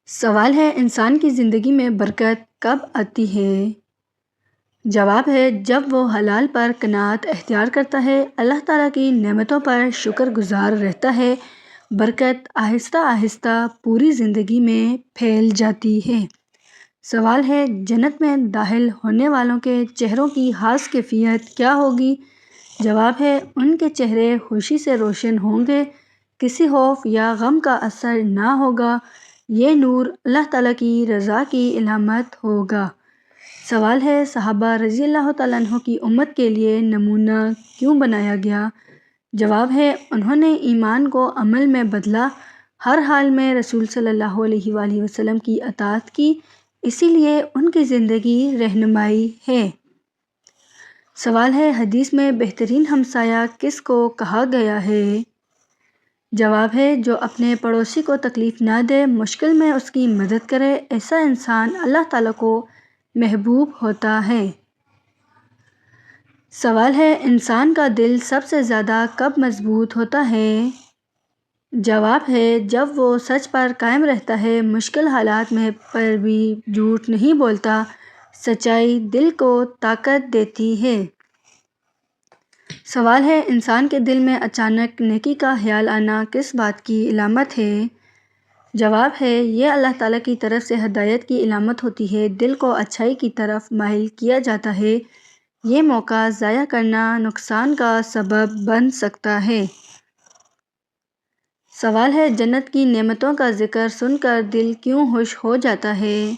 سوال ہے انسان کی زندگی میں برکت کب آتی ہے؟ جواب ہے جب وہ حلال پر قناعت اختیار کرتا ہے، اللہ تعالیٰ کی نعمتوں پر شکر گزار رہتا ہے۔ برکت آہستہ آہستہ پوری زندگی میں پھیل جاتی ہے۔ سوال ہے جنت میں داخل ہونے والوں کے چہروں کی خاص کیفیت کیا ہوگی؟ جواب ہے ان کے چہرے خوشی سے روشن ہوں گے، کسی خوف یا غم کا اثر نہ ہوگا۔ یہ نور اللہ تعالیٰ کی رضا کی علامت ہوگا۔ سوال ہے صحابہ رضی اللہ تعالیٰ عنہ کی امت کے لیے نمونہ کیوں بنایا گیا؟ جواب ہے انہوں نے ایمان کو عمل میں بدلا، ہر حال میں رسول صلی اللہ علیہ وآلہ وسلم کی اطاعت کی، اسی لیے ان کی زندگی رہنمائی ہے۔ سوال ہے حدیث میں بہترین ہمسایہ کس کو کہا گیا ہے؟ جواب ہے جو اپنے پڑوسی کو تکلیف نہ دے، مشکل میں اس کی مدد کرے، ایسا انسان اللہ تعالیٰ کو محبوب ہوتا ہے۔ سوال ہے انسان کا دل سب سے زیادہ کب مضبوط ہوتا ہے؟ جواب ہے جب وہ سچ پر قائم رہتا ہے، مشکل حالات میں پر بھی جھوٹ نہیں بولتا۔ سچائی دل کو طاقت دیتی ہے۔ سوال ہے انسان کے دل میں اچانک نیکی کا خیال آنا کس بات کی علامت ہے؟ جواب ہے یہ اللہ تعالیٰ کی طرف سے ہدایت کی علامت ہوتی ہے، دل کو اچھائی کی طرف مائل کیا جاتا ہے، یہ موقع ضائع کرنا نقصان کا سبب بن سکتا ہے۔ سوال ہے جنت کی نعمتوں کا ذکر سن کر دل کیوں خوش ہو جاتا ہے؟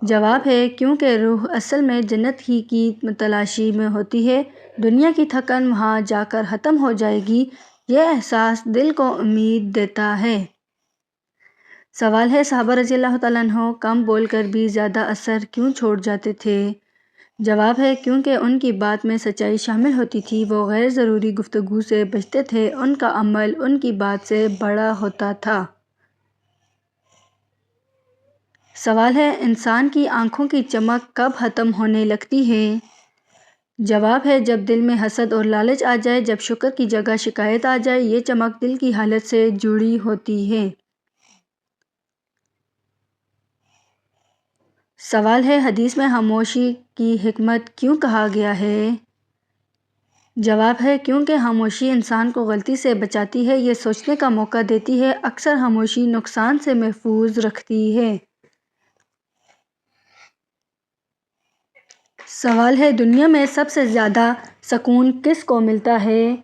جواب ہے کیونکہ روح اصل میں جنت ہی کی تلاشی میں ہوتی ہے، دنیا کی تھکن وہاں جا کر ختم ہو جائے گی، یہ احساس دل کو امید دیتا ہے۔ سوال ہے صحابہ رضی اللہ تعالیٰ عنہ کم بول کر بھی زیادہ اثر کیوں چھوڑ جاتے تھے؟ جواب ہے کیونکہ ان کی بات میں سچائی شامل ہوتی تھی، وہ غیر ضروری گفتگو سے بچتے تھے، ان کا عمل ان کی بات سے بڑا ہوتا تھا۔ سوال ہے انسان کی آنکھوں کی چمک کب ختم ہونے لگتی ہے؟ جواب ہے جب دل میں حسد اور لالچ آ جائے، جب شکر کی جگہ شکایت آ جائے، یہ چمک دل کی حالت سے جڑی ہوتی ہے۔ سوال ہے حدیث میں خاموشی کی حکمت کیوں کہا گیا ہے؟ جواب ہے کیونکہ خاموشی انسان کو غلطی سے بچاتی ہے، یہ سوچنے کا موقع دیتی ہے، اکثر خاموشی نقصان سے محفوظ رکھتی ہے۔ سوال ہے دنیا میں سب سے زیادہ سکون کس کو ملتا ہے؟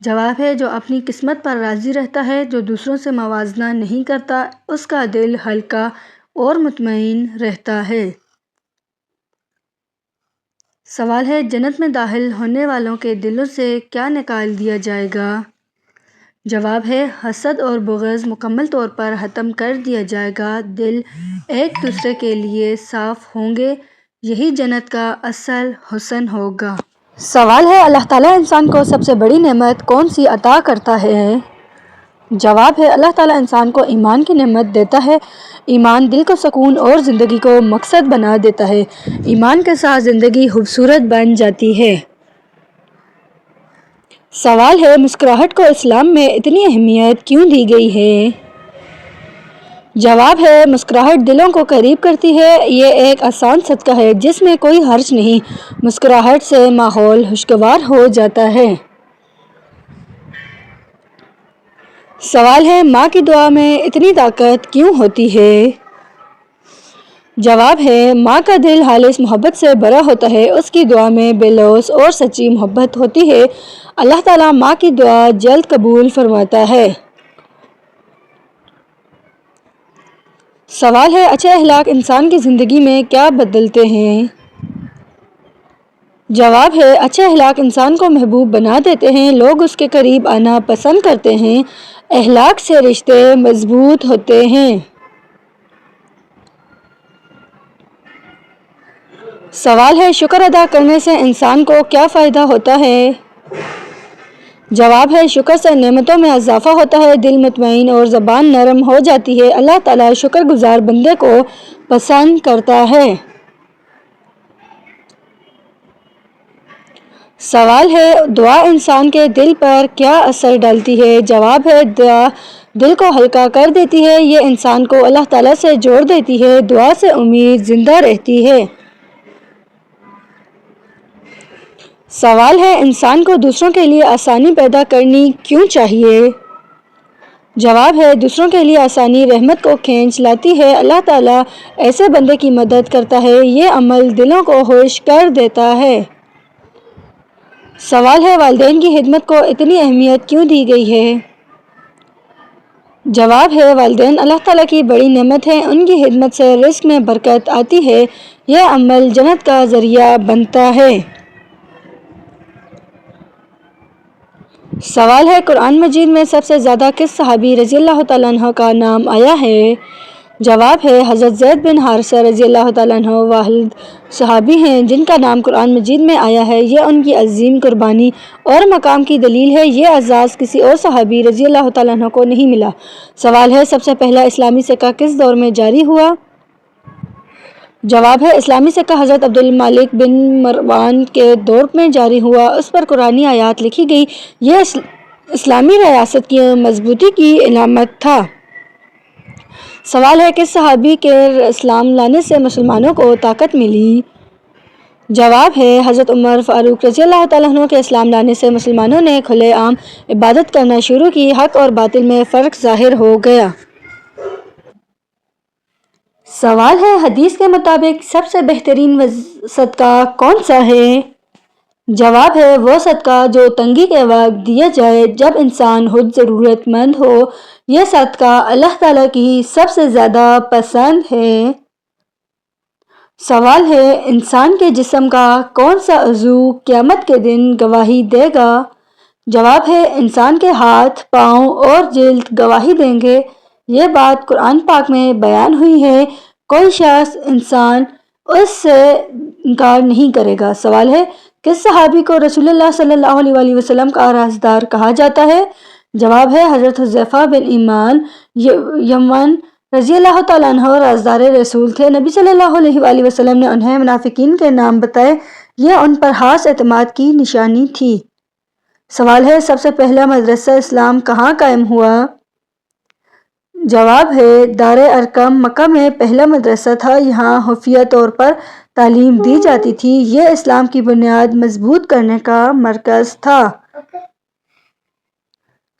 جواب ہے جو اپنی قسمت پر راضی رہتا ہے، جو دوسروں سے موازنہ نہیں کرتا، اس کا دل ہلکا اور مطمئن رہتا ہے۔ سوال ہے جنت میں داخل ہونے والوں کے دلوں سے کیا نکال دیا جائے گا؟ جواب ہے حسد اور بغض مکمل طور پر ختم کر دیا جائے گا، دل ایک دوسرے کے لیے صاف ہوں گے، یہی جنت کا اصل حسن ہوگا۔ سوال ہے اللہ تعالیٰ انسان کو سب سے بڑی نعمت کون سی عطا کرتا ہے؟ جواب ہے اللہ تعالیٰ انسان کو ایمان کی نعمت دیتا ہے، ایمان دل کو سکون اور زندگی کو مقصد بنا دیتا ہے، ایمان کے ساتھ زندگی خوبصورت بن جاتی ہے۔ سوال ہے مسکراہٹ کو اسلام میں اتنی اہمیت کیوں دی گئی ہے؟ جواب ہے مسکراہٹ دلوں کو قریب کرتی ہے، یہ ایک آسان صدقہ ہے جس میں کوئی حرج نہیں، مسکراہٹ سے ماحول خوشگوار ہو جاتا ہے۔ سوال ہے ماں کی دعا میں اتنی طاقت کیوں ہوتی ہے؟ جواب ہے ماں کا دل خالص محبت سے بھرا ہوتا ہے، اس کی دعا میں بے لوث اور سچی محبت ہوتی ہے، اللہ تعالیٰ ماں کی دعا جلد قبول فرماتا ہے۔ سوال ہے اچھے اخلاق انسان کی زندگی میں کیا بدلتے ہیں؟ جواب ہے اچھے اخلاق انسان کو محبوب بنا دیتے ہیں، لوگ اس کے قریب آنا پسند کرتے ہیں، اخلاق سے رشتے مضبوط ہوتے ہیں۔ سوال ہے شکر ادا کرنے سے انسان کو کیا فائدہ ہوتا ہے؟ جواب ہے شکر سے نعمتوں میں اضافہ ہوتا ہے، دل مطمئن اور زبان نرم ہو جاتی ہے، اللہ تعالیٰ شکر گزار بندے کو پسند کرتا ہے۔ سوال ہے دعا انسان کے دل پر کیا اثر ڈالتی ہے؟ جواب ہے دعا دل کو ہلکا کر دیتی ہے، یہ انسان کو اللہ تعالیٰ سے جوڑ دیتی ہے، دعا سے امید زندہ رہتی ہے۔ سوال ہے انسان کو دوسروں کے لیے آسانی پیدا کرنی کیوں چاہیے؟ جواب ہے دوسروں کے لیے آسانی رحمت کو کھینچ لاتی ہے، اللہ تعالیٰ ایسے بندے کی مدد کرتا ہے، یہ عمل دلوں کو خوش کر دیتا ہے۔ سوال ہے والدین کی خدمت کو اتنی اہمیت کیوں دی گئی ہے؟ جواب ہے والدین اللہ تعالیٰ کی بڑی نعمت ہے، ان کی خدمت سے رزق میں برکت آتی ہے، یہ عمل جنت کا ذریعہ بنتا ہے۔ سوال ہے قرآن مجید میں سب سے زیادہ کس صحابی رضی اللہ تعالیٰ عنہ کا نام آیا ہے؟ جواب ہے حضرت زید بن حارثہ رضی اللہ تعالیٰ عنہ واحد صحابی ہیں جن کا نام قرآن مجید میں آیا ہے، یہ ان کی عظیم قربانی اور مقام کی دلیل ہے، یہ اعزاز کسی اور صحابی رضی اللہ تعالیٰ عنہ کو نہیں ملا۔ سوال ہے سب سے پہلا اسلامی سکہ کس دور میں جاری ہوا؟ جواب ہے اسلامی سکہ حضرت عبد الملک بن مروان کے دور میں جاری ہوا، اس پر قرآنی آیات لکھی گئی، یہ اسلامی ریاست کی مضبوطی کی علامت تھا۔ سوال ہے کس صحابی کے اسلام لانے سے مسلمانوں کو طاقت ملی؟ جواب ہے حضرت عمر فاروق رضی اللہ تعالیٰ عنہ کے اسلام لانے سے مسلمانوں نے کھلے عام عبادت کرنا شروع کی، حق اور باطل میں فرق ظاہر ہو گیا۔ سوال ہے حدیث کے مطابق سب سے بہترین صدقہ کون سا ہے؟ جواب ہے وہ صدقہ جو تنگی کے وقت دیا جائے جب انسان خود ضرورت مند ہو، یہ صدقہ اللہ تعالیٰ کی سب سے زیادہ پسند ہے۔ سوال ہے انسان کے جسم کا کون سا عضو قیامت کے دن گواہی دے گا؟ جواب ہے انسان کے ہاتھ، پاؤں اور جلد گواہی دیں گے، یہ بات قرآن پاک میں بیان ہوئی ہے، کوئی شخص انسان اس سے انکار نہیں کرے گا۔ سوال ہے کس صحابی کو رسول اللہ صلی اللہ علیہ وسلم کا رازدار کہا جاتا ہے؟ جواب ہے حضرت حذیفہ بن ایمان یمن رضی اللہ تعالیٰ عنہ رازدار رسول تھے، نبی صلی اللہ علیہ وسلم نے انہیں منافقین کے نام بتائے، یہ ان پر خاص اعتماد کی نشانی تھی۔ سوال ہے سب سے پہلا مدرسہ اسلام کہاں قائم ہوا؟ جواب ہے دار ارقم مکہ میں پہلا مدرسہ تھا، یہاں خفیہ طور پر تعلیم دی جاتی تھی، یہ اسلام کی بنیاد مضبوط کرنے کا مرکز تھا۔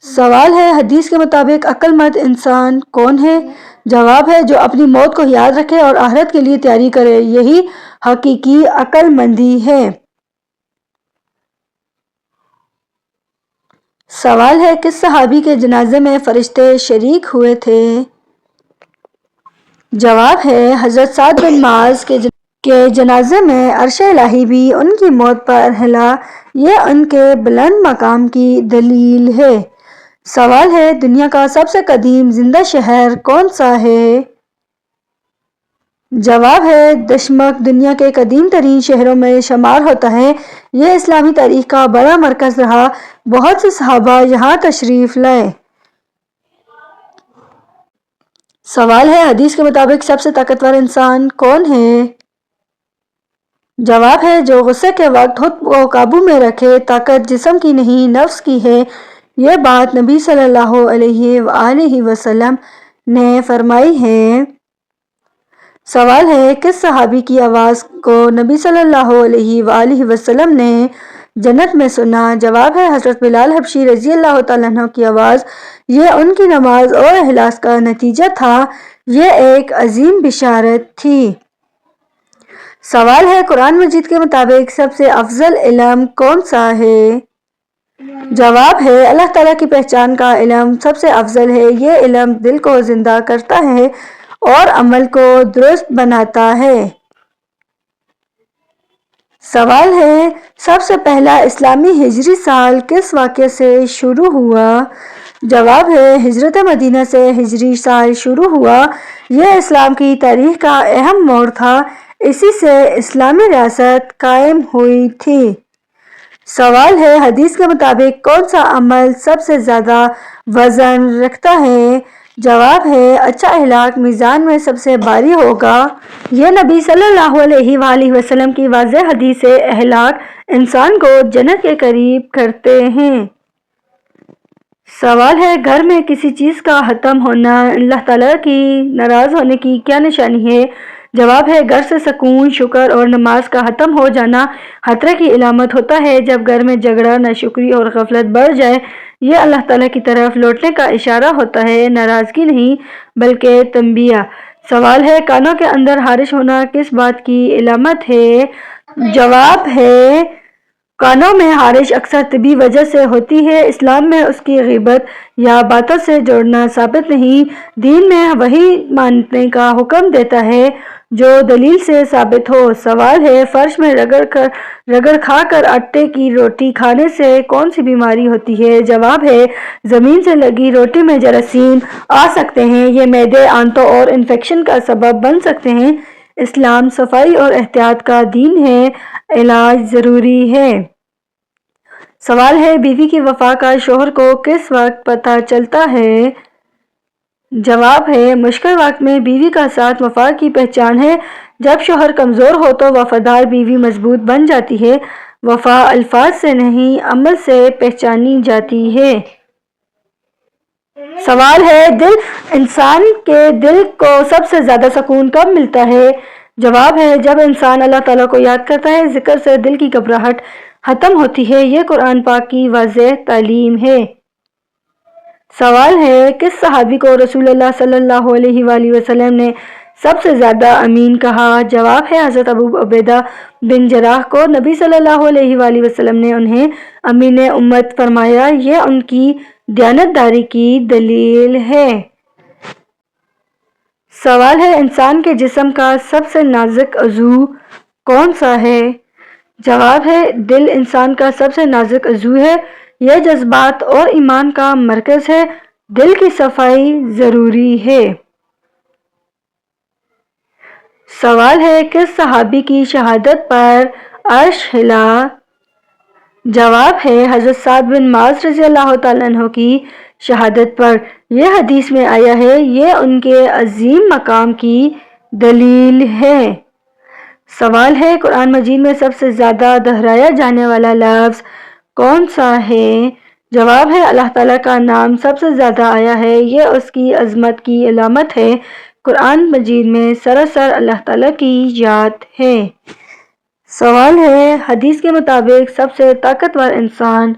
سوال ہے حدیث کے مطابق عقل مند انسان کون ہے؟ جواب ہے جو اپنی موت کو یاد رکھے اور آخرت کے لیے تیاری کرے، یہی حقیقی عقل مندی ہے۔ سوال ہے کس صحابی کے جنازے میں فرشتے شریک ہوئے تھے؟ جواب ہے حضرت سعد بن معاذ کے جنازے میں عرش الہی بھی ان کی موت پر ہلا، یہ ان کے بلند مقام کی دلیل ہے۔ سوال ہے دنیا کا سب سے قدیم زندہ شہر کون سا ہے؟ جواب ہے دمشق دنیا کے قدیم ترین شہروں میں شمار ہوتا ہے، یہ اسلامی تاریخ کا بڑا مرکز رہا، بہت سے صحابہ یہاں تشریف لائے۔ سوال ہے حدیث کے مطابق سب سے طاقتور انسان کون ہے؟ جواب ہے جو غصے کے وقت خود کو قابو میں رکھے، طاقت جسم کی نہیں نفس کی ہے، یہ بات نبی صلی اللہ علیہ وآلہ وسلم نے فرمائی ہے۔ سوال ہے کس صحابی کی آواز کو نبی صلی اللہ علیہ وآلہ وسلم نے جنت میں سنا؟ جواب ہے حضرت بلال حبشی رضی اللہ تعالیٰ عنہ کی آواز، یہ ان کی نماز اور اخلاص کا نتیجہ تھا، یہ ایک عظیم بشارت تھی۔ سوال ہے قرآن مجید کے مطابق سب سے افضل علم کون سا ہے؟ جواب ہے اللہ تعالیٰ کی پہچان کا علم سب سے افضل ہے، یہ علم دل کو زندہ کرتا ہے اور عمل کو درست بناتا ہے۔ سوال ہے سب سے پہلا اسلامی ہجری سال کس واقعے سے شروع ہوا؟ جواب ہے ہجرت مدینہ سے ہجری سال شروع ہوا، یہ اسلام کی تاریخ کا اہم موڑ تھا، اسی سے اسلامی ریاست قائم ہوئی تھی۔ سوال ہے حدیث کے مطابق کون سا عمل سب سے زیادہ وزن رکھتا ہے؟ جواب ہے اچھا اخلاق میزان میں سب سے بھاری ہوگا۔ یہ نبی صلی اللہ علیہ وآلہ وسلم کی واضح حدیث ہے۔ اخلاق انسان کو جنت کے قریب کرتے ہیں۔ سوال ہے گھر میں کسی چیز کا ختم ہونا اللہ تعالیٰ کی ناراض ہونے کی کیا نشانی ہے؟ جواب ہے گھر سے سکون، شکر اور نماز کا ختم ہو جانا خطرے کی علامت ہوتا ہے۔ جب گھر میں جھگڑا، ناشکری اور غفلت بڑھ جائے یہ اللہ تعالیٰ کی طرف لوٹنے کا اشارہ ہوتا ہے، ناراضگی نہیں بلکہ تنبیہ۔ سوال ہے کانوں کے اندر خارش ہونا کس بات کی علامت ہے؟ جواب ہے کانوں میں خارش اکثر طبی وجہ سے ہوتی ہے۔ اسلام میں اس کی غیبت یا باتوں سے جوڑنا ثابت نہیں۔ دین میں وہی ماننے کا حکم دیتا ہے جو دلیل سے ثابت ہو۔ سوال ہے فرش میں رگڑ کھا کر آٹے کی روٹی کھانے سے کون سی بیماری ہوتی ہے؟ جواب ہے زمین سے لگی روٹی میں جراثیم آ سکتے ہیں، یہ معدے، آنتوں اور انفیکشن کا سبب بن سکتے ہیں۔ اسلام صفائی اور احتیاط کا دین ہے، علاج ضروری ہے۔ سوال ہے بیوی کی وفا کا شوہر کو کس وقت پتہ چلتا ہے؟ جواب ہے مشکل وقت میں بیوی کا ساتھ وفا کی پہچان ہے۔ جب شوہر کمزور ہو تو وفادار بیوی مضبوط بن جاتی ہے۔ وفا الفاظ سے نہیں عمل سے پہچانی جاتی ہے۔ سوال ہے انسان کے دل کو سب سے زیادہ سکون کب ملتا ہے؟ جواب ہے جب انسان اللہ تعالیٰ کو یاد کرتا ہے، ذکر سے دل کی گھبراہٹ ختم ہوتی ہے، یہ قرآن پاک کی واضح تعلیم ہے۔ سوال ہے کس صحابی کو رسول اللہ صلی اللہ علیہ وآلہ وسلم نے سب سے زیادہ امین کہا؟ جواب ہے حضرت ابو عبیدہ بن جراح کو نبی صلی اللہ علیہ وآلہ وسلم نے انہیں امین امت فرمایا، یہ ان کی دیانتداری کی دلیل ہے۔ سوال ہے انسان کے جسم کا سب سے نازک عضو کون سا ہے؟ جواب ہے دل انسان کا سب سے نازک عضو ہے، یہ جذبات اور ایمان کا مرکز ہے، دل کی صفائی ضروری ہے۔ سوال ہے کس صحابی کی شہادت پر عرش ہلا؟ جواب ہے حضرت سعد بن معاذ رضی اللہ تعالیٰ عنہ کی شہادت پر، یہ حدیث میں آیا ہے، یہ ان کے عظیم مقام کی دلیل ہے۔ سوال ہے قرآن مجید میں سب سے زیادہ دہرایا جانے والا لفظ کون سا ہے؟ جواب ہے اللہ تعالیٰ کا نام سب سے زیادہ آیا ہے، یہ اس کی عظمت کی علامت ہے۔ قرآن مجید میں سراسر اللہ تعالیٰ کی یاد ہے۔ سوال ہے حدیث کے مطابق سب سے طاقتور انسان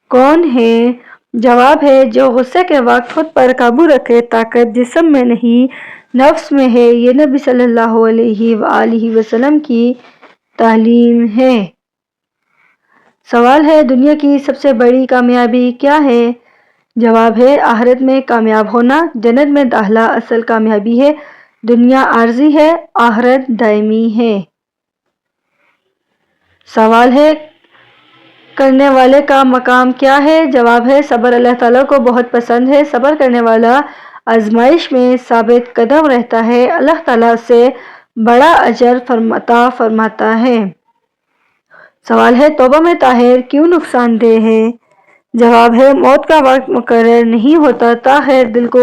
کون ہے؟ جواب ہے جو غصے کے وقت خود پر قابو رکھے، طاقت جسم میں نہیں نفس میں ہے، یہ نبی صلی اللہ علیہ وآلہ وسلم کی تعلیم ہے۔ سوال ہے دنیا کی سب سے بڑی کامیابی کیا ہے؟ جواب ہے آخرت میں کامیاب ہونا، جنت میں داخلہ اصل کامیابی ہے، دنیا عارضی ہے، آخرت دائمی ہے۔ سوال ہے کرنے والے کا مقام کیا ہے؟ جواب ہے صبر اللہ تعالیٰ کو بہت پسند ہے، صبر کرنے والا آزمائش میں ثابت قدم رہتا ہے، اللہ تعالیٰ سے بڑا اجر عطا فرماتا ہے۔ سوال ہے توبہ میں تاخیر کیوں نقصان دہ ہے؟ جواب ہے موت کا وقت مقرر نہیں ہوتا، تاخیر دل کو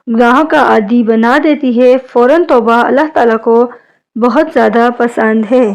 گناہوں کا عادی بنا دیتی ہے، فوراً توبہ اللہ تعالیٰ کو بہت زیادہ پسند ہے۔